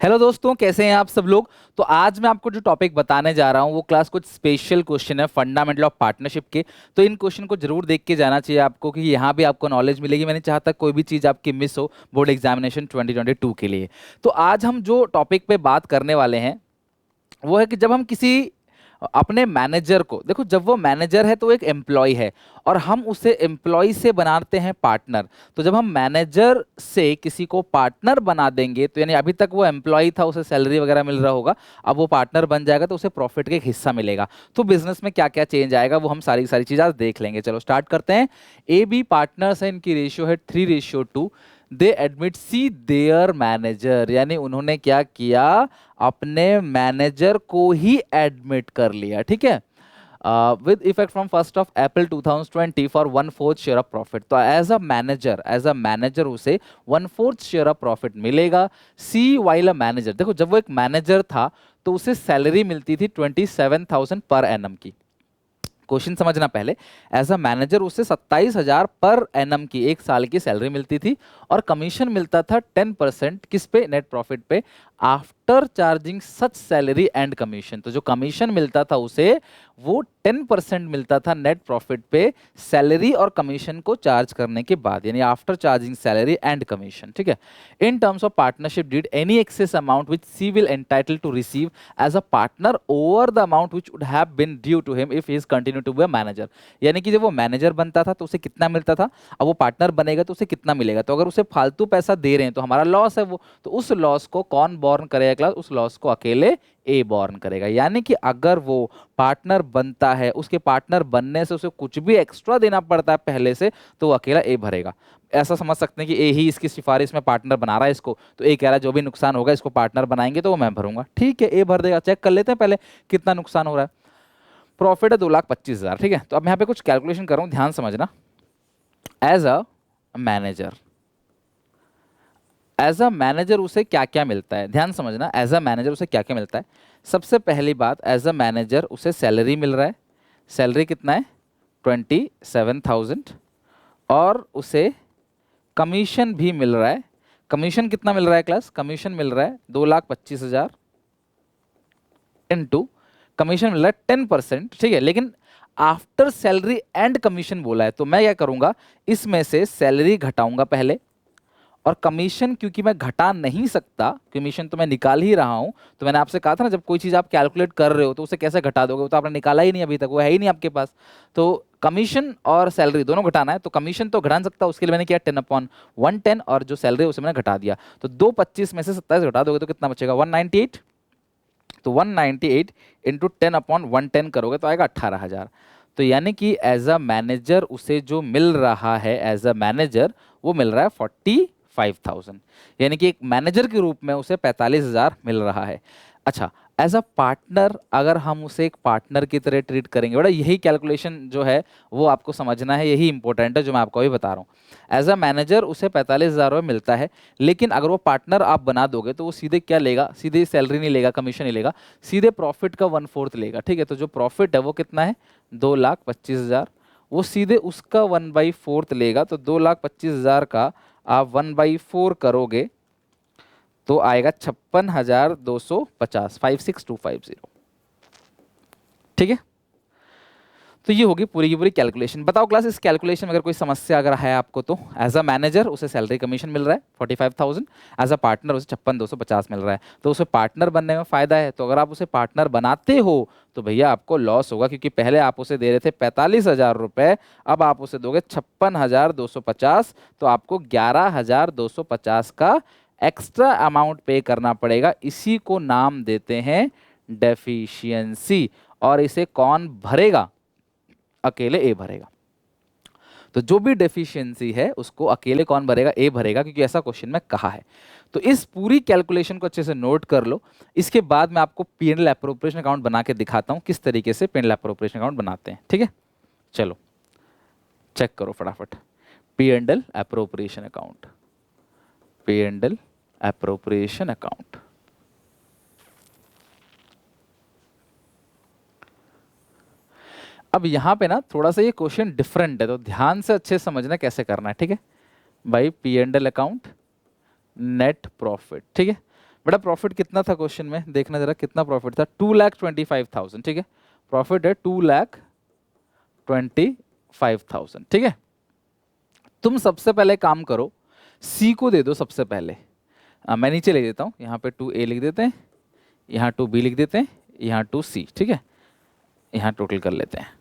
Hello दोस्तों, कैसे हैं आप सब लोग। तो आज मैं आपको जो टॉपिक बताने जा रहा हूँ वो क्लास कुछ स्पेशल क्वेश्चन है फंडामेंटल ऑफ पार्टनरशिप के। तो इन क्वेश्चन को जरूर देख के जाना चाहिए आपको कि यहाँ भी आपको नॉलेज मिलेगी। मैं नहीं चाहता कोई भी चीज़ आपकी मिस हो बोर्ड एग्जामिनेशन 2022 के लिए। तो आज हम जो टॉपिक पे बात करने वाले हैं वो है कि जब हम किसी अपने मैनेजर को देखो, जब वो मैनेजर है तो वो एक एम्प्लॉय है और हम उसे एम्प्लॉय से बनाते हैं पार्टनर। तो जब हम मैनेजर से किसी को पार्टनर बना देंगे तो यानी अभी तक वो एम्प्लॉय था, उसे सैलरी वगैरह मिल रहा होगा, अब वो पार्टनर बन जाएगा तो उसे प्रॉफिट का एक हिस्सा मिलेगा। तो बिजनेस में क्या क्या चेंज आएगा वो हम सारी सारी चीज़ आज देख लेंगे। चलो स्टार्ट करते हैं। ए बी पार्टनर्स है, इनकी रेशियो है 3:2। They admit C their manager, यानी उन्होंने क्या किया, अपने मैनेजर को ही एडमिट कर लिया। ठीक है, with effect from 1 April 2020 for 1/4 share of profit. तो एज अ मैनेजर उसे 1/4 शेयर ऑफ प्रॉफिट मिलेगा। सी वाइल अ मैनेजर, देखो जब वो एक मैनेजर था तो उसे सैलरी मिलती थी 27,000 पर एनम की। क्वेश्चन समझना पहले। एज अ मैनेजर उसे 27,000 पर एनम की एक साल की सैलरी मिलती थी और कमीशन मिलता था 10% किस पे, नेट प्रॉफिट पे, after charging such salary and commission. तो जो कमीशन मिलता था उसे वो 10% मिलता था नेट प्रॉफिट पे सैलरी और कमीशन को चार्ज करने के बाद, यानी after charging salary and commission. ठीक है। In terms of partnership did any excess amount which C will entitle to receive as a partner over the amount which would have been due to him if he is continue to be a manager. यानी कि जब वो manager बनता था तो उसे कितना मिलता था, अब वो पार्टनर बनेगा तो उसे कितना मिलेगा। तो अगर उसे फालतू पैसा दे रहे हैं तो हमारा लॉस है वो, तो उस लॉस को कौन बॉर्न करेगा क्लास, उस लॉस को अकेले ए बॉर्न करेगा। यानी कि अगर वो पार्टनर बनता है, उसके पार्टनर बनने से उसे कुछ भी एक्स्ट्रा देना पड़ता है पहले से, तो वो अकेला ए भरेगा। ऐसा समझ सकते हैं कि ए ही इसकी सिफारिश में पार्टनर बना रहा है इसको, तो ए कह रहा है जो भी नुकसान होगा इसको पार्टनर बनाएंगे तो वो मैं भरूंगा। ठीक है, ए भर देगा। चेक कर लेते हैं पहले कितना नुकसान हो रहा है। प्रॉफिट है 2,25,000। ठीक है, तो अब मैं यहाँ पे कुछ कैलकुलेशन कर रहा हूँ, ध्यान समझना। As a manager, as a manager उसे क्या क्या मिलता है, ध्यान समझना। एज अ मैनेजर उसे क्या क्या मिलता है। सबसे पहली बात, एज अ मैनेजर उसे सैलरी मिल रहा है। सैलरी कितना है, 27,000। और उसे कमीशन भी मिल रहा है। कमीशन कितना मिल रहा है क्लास, कमीशन मिल रहा है 2,25,000 इंटू, कमीशन मिल रहा है 10%। ठीक है, लेकिन आफ्टर सैलरी एंड कमीशन बोला है, तो मैं क्या करूंगा, इसमें से सैलरी घटाऊंगा पहले, और कमीशन क्योंकि मैं घटा नहीं सकता, कमीशन तो मैं निकाल ही रहा हूं। तो मैंने आपसे कहा था ना, जब कोई चीज आप कैलकुलेट कर रहे हो तो उसे कैसे घटा दोगे, वो तो आपने निकाला ही नहीं अभी तक, वो है ही नहीं आपके पास। तो कमीशन और सैलरी दोनों घटाना है, तो कमीशन तो घटा नहीं सकता, उसके लिए मैंने किया 10/110, और जो सैलरी उसे मैंने घटा दिया। तो 225 में से 27 घटा दोगे तो कितना बचेगा, 198। तो 198 इंटू 10/110 करोगे तो आएगा 18,000। तो यानी कि एज अ मैनेजर उसे जो मिल रहा है, एज अ मैनेजर वो मिल रहा है 45,000, यानी कि एक मैनेजर के रूप में उसे 45,000 मिल रहा है। अच्छा, एज अ पार्टनर अगर हम उसे एक पार्टनर की तरह ट्रीट करेंगे, बड़ा यही कैलकुलेशन जो है वो आपको समझना है, यही इंपॉर्टेंट है जो मैं आपको अभी बता रहा हूँ। एज अ मैनेजर उसे 45,000 रुपये मिलता है, लेकिन अगर वो पार्टनर आप बना दोगे तो वो सीधे क्या लेगा, सीधे सैलरी नहीं लेगा, कमीशन नहीं लेगा, सीधे प्रॉफिट का 1/4 लेगा। ठीक है, तो जो प्रॉफिट है वो कितना है, 2,25,000। वो सीधे उसका 1/4 लेगा, तो 2,25,000 का आप 1/4 करोगे तो आएगा 56,250, 56,250। ठीक है, तो ये होगी पूरी की पूरी कैलकुलेशन। बताओ क्लास, इस कैलकुलेशन में अगर कोई समस्या अगर है आपको तो। एज अ मैनेजर उसे सैलरी कमीशन मिल रहा है 45,000, एज अ पार्टनर उसे 56,250 मिल रहा है, तो उसे पार्टनर बनने में फायदा है। तो अगर आप उसे पार्टनर बनाते हो तो भैया आपको लॉस होगा, क्योंकि पहले आप उसे दे रहे थे 45,000 रुपए, अब आप उसे दोगे 56,250, तो आपको 11,250 का एक्स्ट्रा अमाउंट पे करना पड़ेगा। इसी को नाम देते हैं डेफिशिएंसी, और इसे कौन भरेगा, अकेले ए भरेगा। तो जो भी डेफिशिएंसी है उसको अकेले कौन भरेगा, ए भरेगा, क्योंकि ऐसा क्वेश्चन में कहा है। तो इस पूरी कैलकुलेशन को अच्छे से नोट कर लो। इसके बाद मैं आपको पी&एल एप्रोप्रिएशन अकाउंट बना के दिखाता हूं किस तरीके से पी&एल एप्रोप्रिएशन अकाउंट बनाते हैं। ठीक है, चलो चेक करो फटाफट। P&L appropriation account, P&L appropriation account. अब यहाँ पे ना थोड़ा सा ये क्वेश्चन डिफरेंट है, तो ध्यान से अच्छे से समझना कैसे करना है। ठीक है भाई, पी&एल अकाउंट, नेट प्रॉफिट। ठीक है, बेटा प्रॉफिट कितना था क्वेश्चन में, देखना जरा कितना प्रॉफिट था, 2,25,000, ठीक है, प्रॉफिट है 2,25,000, ठीक है। तुम सबसे पहले काम करो, सी को दे दो सबसे पहले। मैं नीचे लिख देता हूँ, यहाँ पे 2A लिख देते हैं, यहाँ 2B लिख देते हैं, यहाँ 2C, ठीक है, यहाँ टोटल कर लेते हैं।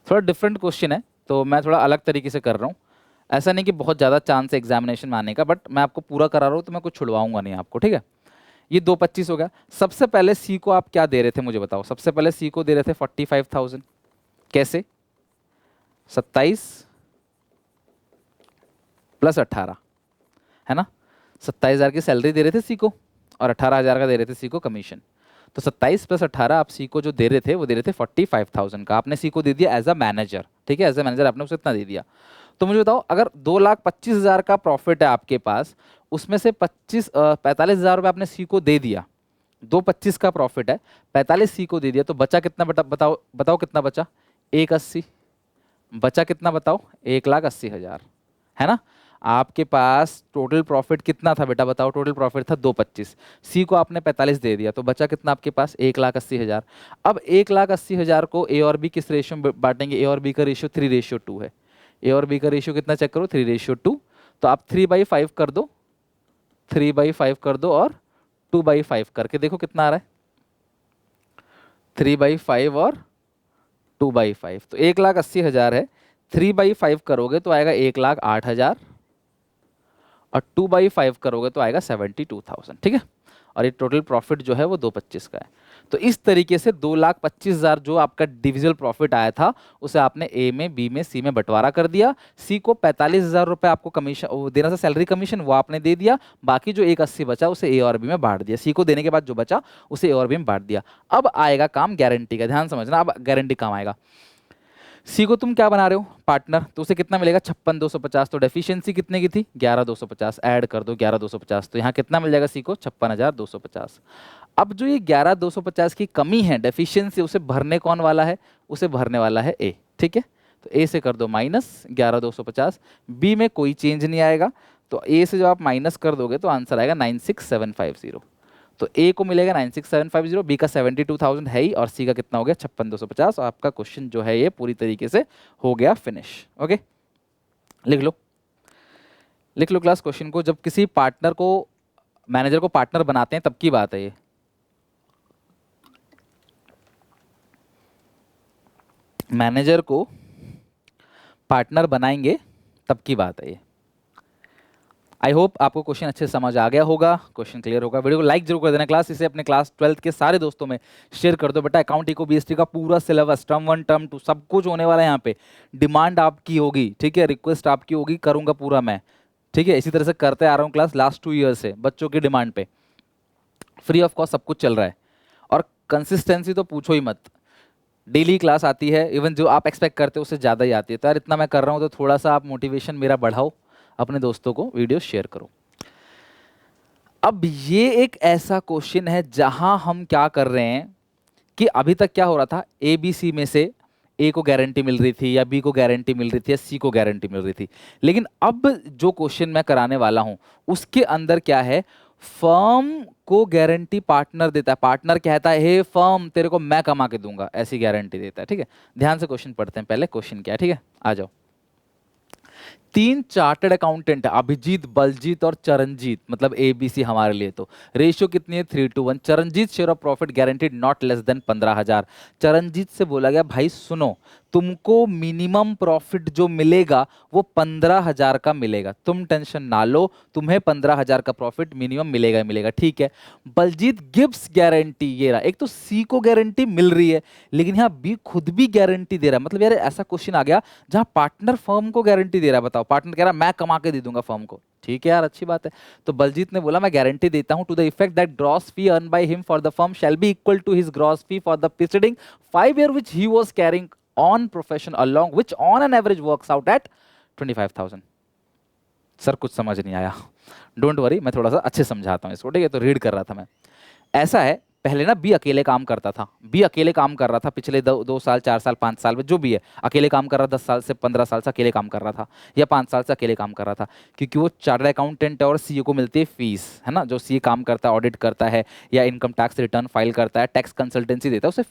थोड़ा डिफरेंट क्वेश्चन है तो मैं थोड़ा अलग तरीके से कर रहा हूँ, ऐसा नहीं कि बहुत ज़्यादा चांस है एग्जामिनेशन में आने का, बट मैं आपको पूरा करा रहा हूँ तो मैं कुछ छुड़वाऊंगा नहीं आपको, ठीक है। ये 2,25 हो गया। सबसे पहले सी को आप क्या दे रहे थे मुझे बताओ, सबसे पहले सी को दे रहे थे 45,000, कैसे, 27 प्लस 18, है ना, 27,000 की सैलरी दे रहे थे सी को और 18,000 का दे रहे थे सी को कमीशन। तो 27 प्लस 18 आप सी को जो दे रहे थे वो दे रहे थे 45,000 का, आपने सी को दे दिया एज अ मैनेजर, ठीक है, एज अ मैनेजर आपने उसे इतना दे दिया। तो मुझे बताओ अगर 2,25,000 का प्रॉफिट है आपके पास, उसमें से 45,000 रुपये आपने सी को दे दिया, 2,25 का प्रॉफिट है, 45 सी को दे दिया, तो बचा कितना, बताओ बताओ कितना बचा, 1,80, बचा कितना बताओ, 1,80,000, है ना। आपके पास टोटल प्रॉफिट कितना था बेटा बताओ, टोटल प्रॉफिट था 2,25, सी को आपने 45 दे दिया, तो बचा कितना आपके पास, 1,80,000। अब 1,80,000 को ए और बी किस रेशियो में बांटेंगे, ए और बी का रेशियो 3:2 है, ए और बी का रेशियो कितना चेक करो, 3:2, तो आप 3/5 कर दो, 3/5 कर दो और 2/5 करके देखो कितना आ रहा है, 3/5 और 2/5, तो 1,80,000 है, 3/5 करोगे तो आएगा 1,08,000 और 2/5 करोगे तो आएगा 72,000, ठीक है। और ये टोटल प्रॉफिट जो है वो 2,25 का है। तो इस तरीके से 2,25,000 जो आपका डिविजिबल प्रॉफिट आया था उसे आपने ए में, बी में, सी में बंटवारा कर दिया। सी को 45,000 रुपये आपको कमीशन देना था, सैलरी कमीशन, वो आपने दे दिया। बाकी जो 1,80 बचा उसे ए और बी में बांट दिया। सी को देने के बाद जो बचा उसे ए और बी में बांट दिया। अब आएगा काम गारंटी का, ध्यान समझना, अब गारंटी काम आएगा। सी को तुम क्या बना रहे हो, पार्टनर, तो उसे कितना मिलेगा, 56,250, तो डेफिशिएंसी कितने की थी, 11,250, ऐड कर दो 11,250, तो यहाँ कितना मिल जाएगा सी को, 56,250। अब जो ये 11,250 की कमी है डेफिशिएंसी, उसे भरने कौन वाला है, उसे भरने वाला है ए, ठीक है। तो ए से कर दो माइनस 11,250, बी में कोई चेंज नहीं आएगा, तो ए से जब आप माइनस कर दोगे तो आंसर आएगा 96,750। तो ए को मिलेगा 96,750, बी का 72,000 है ही, और सी का कितना हो गया 56,250। और आपका क्वेश्चन जो है ये पूरी तरीके से हो गया फिनिश। ओके, लिख लो, लिख लो क्लास क्वेश्चन को। जब किसी पार्टनर को, मैनेजर को पार्टनर बनाते हैं तब की बात है ये। मैनेजर को पार्टनर बनाएंगे तब की बात है ये। आई होप आपको क्वेश्चन अच्छे से समझ आ गया होगा, क्वेश्चन क्लियर होगा। वीडियो को लाइक जरूर कर देना क्लास, इसे अपने क्लास 12th के सारे दोस्तों में शेयर कर दो। बेटा अकाउंट इको बीएसटी का पूरा सिलेबस, टर्म 1 टर्म 2 सब कुछ होने वाला है यहाँ पे। डिमांड आपकी होगी, ठीक है, रिक्वेस्ट आपकी होगी, करूँगा पूरा मैं, ठीक है। इसी तरह से करते आ रहा हूँ क्लास लास्ट 2 ईयर से, बच्चों की डिमांड पे फ्री ऑफ कॉस्ट सब कुछ चल रहा है। और कंसिस्टेंसी तो पूछो ही मत, डेली क्लास आती है, इवन जो आप एक्सपेक्ट करते हो उससे ज़्यादा ही आती है। तो यार इतना मैं कर रहा हूँ तो थोड़ा सा आप मोटिवेशन मेरा बढ़ाओ, अपने दोस्तों को वीडियो शेयर करो। अब ये एक ऐसा क्वेश्चन है जहां हम क्या कर रहे हैं कि अभी तक क्या हो रहा था, ए बी सी में से ए को गारंटी मिल रही थी या बी को गारंटी मिल रही थी या सी को गारंटी मिल रही थी। लेकिन अब जो क्वेश्चन मैं कराने वाला हूं उसके अंदर क्या है, फर्म को गारंटी पार्टनर देता है। पार्टनर कहता है हे फर्म तेरे को मैं कमा के दूंगा, ऐसी गारंटी देता है, ठीक है। ध्यान से क्वेश्चन पढ़ते हैं, पहले क्वेश्चन क्या है, ठीक है, आ जाओ। 3 चार्टर्ड अकाउंटेंट है, अभिजीत, बलजीत और चरणजीत, मतलब एबीसी हमारे लिए। तो रेशियो कितनी है, 3:1। Charanjit share of profit guaranteed not less than 15,000। Charanjit से बोला गया भाई सुनो, तुमको मिनिमम प्रॉफिट जो मिलेगा वो 15,000 का मिलेगा, तुम टेंशन ना लो, तुम्हें 15,000 का प्रॉफिट मिनिमम मिलेगा ही मिलेगा, ठीक है। बलजीत गिव्स गारंटी, ये रहा, एक तो सी को गारंटी मिल रही है लेकिन यहाँ बी खुद भी गारंटी दे रहा है। मतलब यार ऐसा क्वेश्चन आ गया जहां पार्टनर फर्म को गारंटी दे रहा है। बताओ, पार्टनर कह रहा है मैं कमा के दे दूंगा फर्म को, ठीक है यार, अच्छी बात है। तो बलजीत ने बोला मैं गारंटी देता हूं to the effect that gross fee earn by him for the firm shall be equal to his gross fee for the preceding 5 year which he was carrying on profession along which on an average works out at 25,000। Sir कुछ समझ नहीं आया, don't worry, मैं थोड़ा सा अच्छे समझाता हूं इसको, ठीक है। तो रीड कर रहा था मैं। ऐसा है पहले ना बी अकेले काम करता था, बी अकेले काम कर रहा था पिछले 2 साल 4 साल 5 साल में, जो भी है अकेले काम कर रहा, 10 साल से 15 साल से अकेले काम कर रहा था, या 5 साल से अकेले काम कर रहा था, क्योंकि वो चार्टर्ड अकाउंटेंट है और सीए को मिलती है फीस, है ना, जो सीए काम करता है, ऑडिट करता है या इनकम टैक्स रिटर्न फाइल करता है, टैक्स कंसल्टेंसी देता है, उसे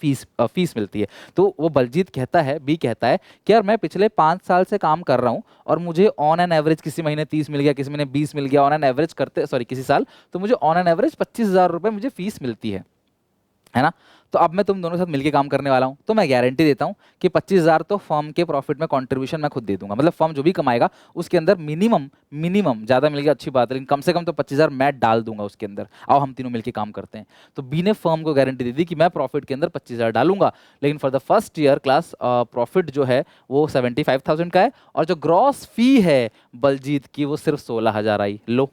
फीस मिलती है। तो वो बलजीत कहता है, बी कहता है कि यार मैं पिछले 5 साल से काम कर रहा हूँ और मुझे ऑन एन एवरेज किसी महीने 30 मिल गया, किसी महीने 20 मिल गया, ऑन एन एवरेज करते, सॉरी किसी साल, तो मुझे ऑन एन एवरेज 25,000 रुपये मुझे फीस मिलती है ना। तो अब मैं तुम दोनों के साथ मिलके काम करने वाला हूं, तो मैं गारंटी देता हूं कि 25,000 तो फर्म के प्रॉफिट में कंट्रीब्यूशन मैं खुद दे दूंगा, मतलब फर्म जो भी कमाएगा उसके अंदर मिनिमम मिनिमम, ज्यादा मिल गया अच्छी बात है, लेकिन कम से कम तो 25,000 मैं डाल दूंगा उसके अंदर। आओ हम तीनों मिलके काम करते हैं। तो बी ने फर्म को गारंटी दे दी कि मैं प्रॉफिट के अंदर 25,000 डालूंगा, लेकिन for the first year class profit जो है वो 75,000 का है, और जो ग्रॉस फी है बलजीत की वो सिर्फ 16,000 आई। लो,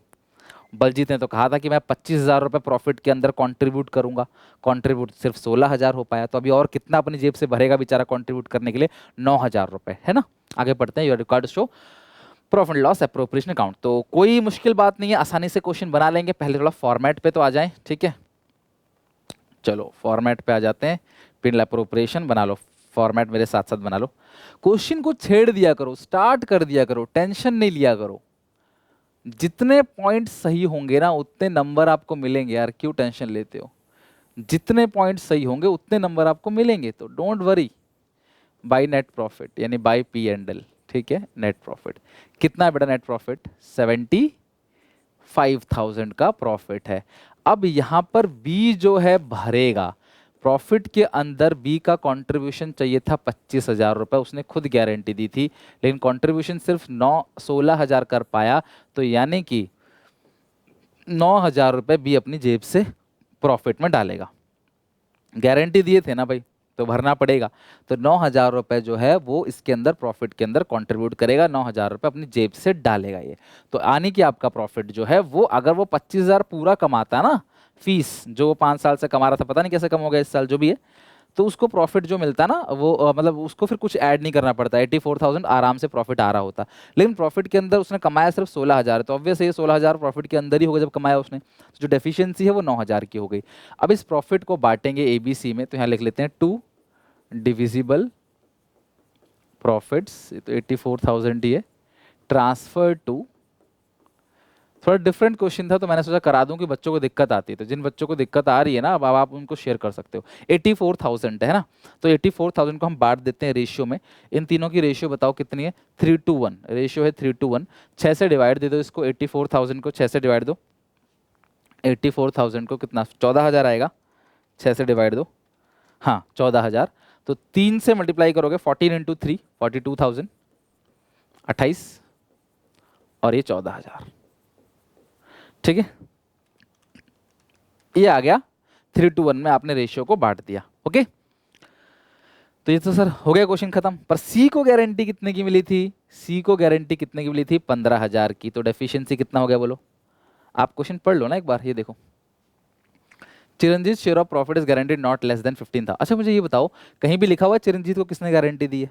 बलजीत ने तो कहा था कि मैं 25,000 रुपये प्रॉफिट के अंदर कंट्रीब्यूट करूंगा, कंट्रीब्यूट सिर्फ 16,000 हो पाया, तो अभी और कितना अपनी जेब से भरेगा बेचारा कंट्रीब्यूट करने के लिए? 9,000 रुपये, है ना। आगे पढ़ते हैं। Your record show profit loss appropriation account. तो कोई मुश्किल बात नहीं है, आसानी से क्वेश्चन बना लेंगे। पहले थोड़ा फॉर्मेट पे तो आ जाएं, ठीक है। चलो फॉर्मेट पे आ जाते हैं। पिन एप्रोप्रिएशन बना लो, फॉर्मेट मेरे साथ साथ बना लो। क्वेश्चन को छेड़ दिया करो, स्टार्ट कर दिया करो, टेंशन नहीं लिया करो। जितने पॉइंट सही होंगे ना उतने नंबर आपको मिलेंगे यार, क्यों टेंशन लेते हो। जितने पॉइंट सही होंगे उतने नंबर आपको मिलेंगे, तो don't worry. By net profit यानी बाय पी एंड एल, ठीक है। नेट प्रॉफिट कितना है बेटा? नेट प्रॉफिट 75,000 का प्रॉफिट है। अब यहां पर बी जो है भरेगा प्रॉफिट के अंदर, बी का कंट्रीब्यूशन चाहिए था 25,000 रुपये, उसने खुद गारंटी दी थी, लेकिन कंट्रीब्यूशन सिर्फ 16,000 कर पाया, तो यानी कि 9,000 रुपये बी अपनी जेब से प्रॉफिट में डालेगा। गारंटी दिए थे ना भाई, तो भरना पड़ेगा। तो 9,000 रुपये जो है वो इसके अंदर प्रॉफिट के अंदर कंट्रीब्यूट करेगा, 9,000 रुपये अपनी जेब से डालेगा ये। तो यानी कि आपका प्रॉफिट जो है वो, अगर वो 25,000 पूरा कमाता ना, फीस जो वो 5 साल से कमा रहा था, पता नहीं कैसे कम हो गया इस साल, जो भी है, तो उसको प्रॉफिट जो मिलता ना वो मतलब उसको फिर कुछ ऐड नहीं करना पड़ता, 84,000 आराम से प्रॉफिट आ रहा होता। लेकिन प्रॉफिट के अंदर उसने कमाया सिर्फ 16,000, तो ऑब्वियस ये 16,000 प्रॉफिट के अंदर ही होगा जब कमाया उसने, तो जो डेफिशिएंसी है वो 9,000 की हो गई। अब इस प्रॉफिट को बांटेंगे ABC में, तो यहाँ लिख लेते हैं 2 डिविजिबल प्रॉफिट्स, तो 84,000 ही है, ट्रांसफर टू, थोड़ा डिफरेंट क्वेश्चन था तो मैंने सोचा करा दूं कि बच्चों को दिक्कत आती है, तो जिन बच्चों को दिक्कत आ रही है ना अब आप उनको शेयर कर सकते हो। 84,000 है ना, तो 84,000 को हम बांट देते हैं रेशियो में। इन तीनों की रेशियो बताओ कितनी है? 3:1 रेशियो है, 3:1। 6 से डिवाइड दे दो इसको, 84,000 को 6 से डिवाइड दो, 84,000 को कितना 14,000 आएगा, 6 से डिवाइड दो, हाँ 14,000। तो 3 से मल्टीप्लाई करोगे, 14 इंटू 3 42,000, 28, और ये 14,000, ठीक है। ये आ गया 3:1 में, आपने रेशियो को बांट दिया। ओके, तो ये तो सर हो गया क्वेश्चन खत्म। पर सी को गारंटी कितने की मिली थी? सी को गारंटी कितने की मिली थी? 15,000 की। तो डेफिशिएंसी कितना हो गया बोलो? आप क्वेश्चन पढ़ लो ना एक बार, ये देखो, Chiranjit share of profit is guaranteed not less than 15 था। अच्छा मुझे ये बताओ, कहीं भी लिखा हुआ है चिरंजीत को किसने गारंटी दी है?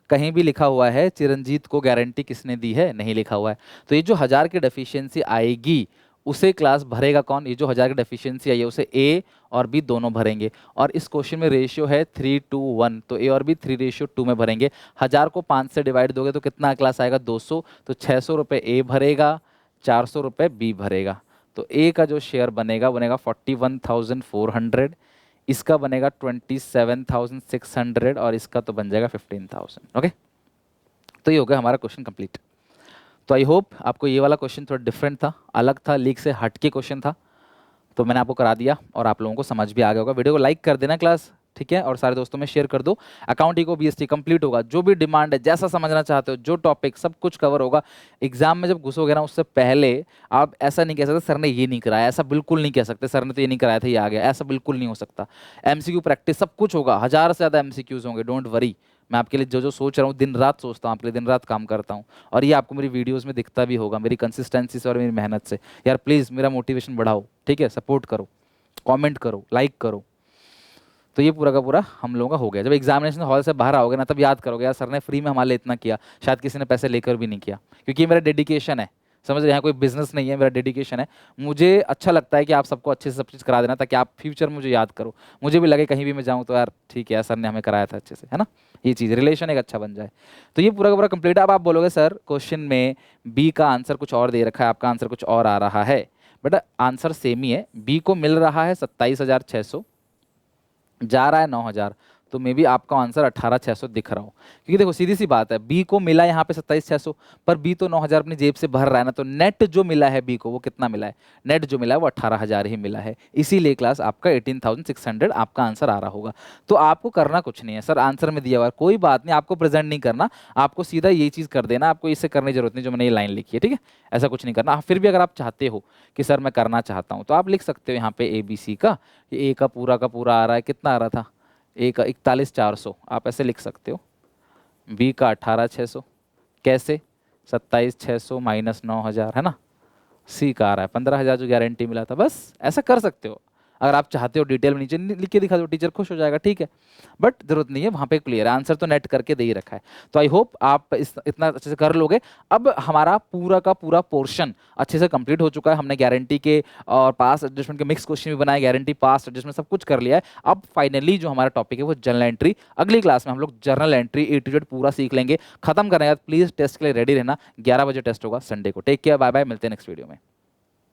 कहीं भी लिखा हुआ है चिरंजीत को गारंटी किसने दी है? नहीं लिखा हुआ है। तो ये जो 1000 की डेफिशिएंसी आएगी उसे क्लास भरेगा कौन? ये जो 1000 की डेफिशिएंसी आई है उसे ए और बी दोनों भरेंगे। और इस क्वेश्चन में रेशियो है 3:1, तो ए और बी 3:2 में भरेंगे। 1000 को 5 से डिवाइड दोगे तो कितना क्लास आएगा? 200। तो 600 रुपये ए भरेगा, 400 रुपये बी भरेगा। तो ए का जो शेयर बनेगा 41,400, इसका बनेगा 27,600, और इसका तो बन जाएगा 15,000। ओके, तो ये हो गया हमारा क्वेश्चन कंप्लीट। तो आई होप आपको ये वाला क्वेश्चन थोड़ा डिफरेंट था, अलग था, लीक से हट के क्वेश्चन था, तो मैंने आपको करा दिया और आप लोगों को समझ भी आ गया होगा। वीडियो को लाइक कर देना क्लास, ठीक है, और सारे दोस्तों में शेयर कर दो। अकाउंट इको बीएसटी कंप्लीट होगा, जो भी डिमांड है, जैसा समझना चाहते हो, जो टॉपिक, सब कुछ कवर होगा। एग्जाम में जब घुसोगे ना उससे पहले आप ऐसा नहीं कह सकते सर ने ये नहीं कराया, ऐसा बिल्कुल नहीं कह सकते सर ने तो ये नहीं कराया था ये आ गया, ऐसा बिल्कुल नहीं हो सकता। एमसीक्यू प्रैक्टिस सब कुछ होगा, 1000 से ज़्यादा एमसीक्यूज होंगे, डोंट वरी। मैं आपके लिए जो जो सोच रहा हूँ दिन रात सोचता हूँ, आपके लिए दिन रात काम करता हूँ, और ये आपको मेरी वीडियोस में दिखता भी होगा, मेरी कंसिस्टेंसी से और मेरी मेहनत से। यार प्लीज़ मेरा मोटिवेशन बढ़ाओ, ठीक है, सपोर्ट करो, कमेंट करो, लाइक करो। तो ये पूरा का पूरा हम लोगों का हो गया। जब एग्जामिनेशन हॉल से बाहर आओगे ना तब याद करोगे यार सर ने फ्री में हमारे लिए इतना किया, शायद किसी ने पैसे लेकर भी नहीं किया, क्योंकि ये मेरा डेडिकेशन है। समझ रहे हैं, कोई बिजनेस नहीं है, मेरा डेडिकेशन है। मुझे अच्छा लगता है कि आप सबको अच्छे से सब चीज़ करा देना, ताकि आप फ्यूचर मुझे याद करो, मुझे भी लगे कहीं भी मैं जाऊँ तो यार ठीक है यार, सर ने हमें कराया था अच्छे से, है ना। ये चीज़ रिलेशन एक अच्छा बन जाए। तो ये पूरा का पूरा कंप्लीट है। अब आप बोलोगे सर क्वेश्चन में बी का आंसर कुछ और दे रखा है, आपका आंसर कुछ और आ रहा है। बेटा आंसर सेम ही है, बी को मिल रहा है 27,600, जा रहा है 9,000, तो मे बी आपका आंसर 18,600 दिख रहा हो। क्योंकि देखो सीधी सी बात है, बी को मिला यहाँ पे 27,600, पर बी तो 9,000 अपनी जेब से भर रहा है ना, तो नेट जो मिला है बी को वो कितना मिला है, नेट जो मिला है वो 18,000 ही मिला है। इसीलिए क्लास आपका 18,600 आपका आंसर आ रहा होगा। तो आपको करना कुछ नहीं है, सर आंसर में दिया हुआ है, कोई बात नहीं, आपको प्रेजेंट नहीं करना, आपको सीधा ये चीज़ कर देना, आपको इससे करने की जरूरत नहीं जो मैंने ये लाइन लिखी है, ठीक है। ऐसा कुछ नहीं करना। फिर भी अगर आप चाहते हो कि सर मैं करना चाहता हूँ, तो आप लिख सकते हो यहाँ पे ABC का, ए का पूरा आ रहा है, कितना आ रहा था, ए का 41,400, आप ऐसे लिख सकते हो। बी का 18,600, कैसे, 27,600 माइनस 9,000, है ना। सी का आ रहा है 15,000 जो गारंटी मिला था, बस ऐसा कर सकते हो। अगर आप चाहते हो डिटेल में नीचे लिख के दिखा दो, टीचर खुश हो जाएगा, ठीक है, बट जरूरत नहीं है, वहाँ पे क्लियर है, आंसर तो नेट करके दे ही रखा है। तो आई होप आप इतना अच्छे से कर लोगे। अब हमारा पूरा का पूरा पोर्शन अच्छे से कंप्लीट हो चुका है, हमने गारंटी के और पास एडजस्टमेंट के मिक्स क्वेश्चन भी बनाए, गारंटी पास एडजस्टमेंट सब कुछ कर लिया है। अब फाइनली जो हमारा टॉपिक है वो जर्नल एंट्री। अगली क्लास में हम लोग journal entry A to Z पूरा सीख लेंगे। खत्म करने के बाद प्लीज टेस्ट के लिए रेडी रहना, 11 बजे टेस्ट होगा संडे को। टेक केयर, बाय बाय, मिलते हैं नेक्स्ट वीडियो में।